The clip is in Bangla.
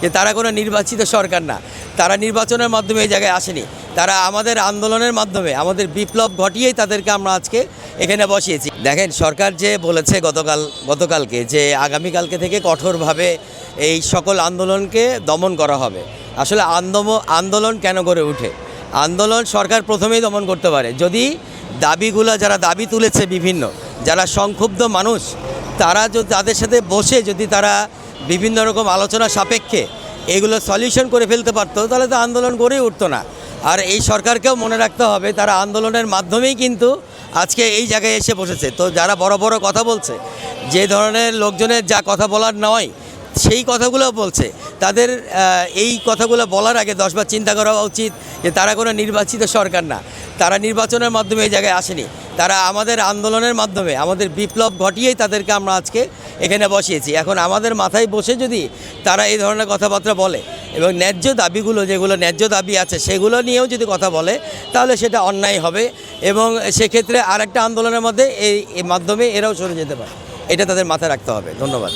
যে তারা কোনো নির্বাচিত সরকার না, তারা নির্বাচনের মাধ্যমে এই জায়গায় আসেনি, তারা আমাদের আন্দোলনের মাধ্যমে আমাদের বিপ্লব ঘটিয়েই তাদেরকে আমরা আজকে এখানে বসিয়েছি। দেখেন, সরকার যে বলেছে গতকালকে যে আগামীকালকে থেকে কঠোরভাবে এই সকল আন্দোলনকে দমন করা হবে। আসলে আন্দোলন কেন করে উঠে? আন্দোলন সরকার প্রথমেই দমন করতে পারে যদি দাবিগুলো, যারা দাবি তুলেছে বিভিন্ন, যারা সংক্ষুব্ধ মানুষ, তারা যদি তাদের সাথে বসে যদি তারা বিভিন্ন রকম আলোচনা সাপেক্ষে এগুলো সলিউশন করে ফেলতে পারতো, তাহলে তো আন্দোলন গড়েই উঠতো না। আর এই সরকারকেও মনে রাখতে হবে তারা আন্দোলনের মাধ্যমেই কিন্তু আজকে এই জায়গায় এসে বসেছে। তো যারা বড় বড় কথা বলছে, যে ধরনের লোকজনের যা কথা বলার নয় সেই কথাগুলো বলছে, তাদের এই কথাগুলো বলার আগে 10 বার চিন্তা করা উচিত যে তারা কোনো নির্বাচিত সরকার না, তারা নির্বাচনের মাধ্যমে এই জায়গায় আসেনি, তারা আমাদের আন্দোলনের মাধ্যমে আমাদের বিপ্লব ঘটিয়েই তাদেরকে আমরা আজকে এখানে বসিয়েছি। এখন আমাদের মাথায় বসে যদি তারা এই ধরনের কথাবার্তা বলে এবং ন্যায্য দাবিগুলো, যেগুলো ন্যায্য দাবি আছে সেগুলো নিয়েও যদি কথা বলে, তাহলে সেটা অন্যায় হবে এবং সেক্ষেত্রে আরেকটা আন্দোলনের মধ্যে এই মাধ্যমে এরাও সরে যেতে পারে। এটা তাদের মাথায় রাখতে হবে। ধন্যবাদ।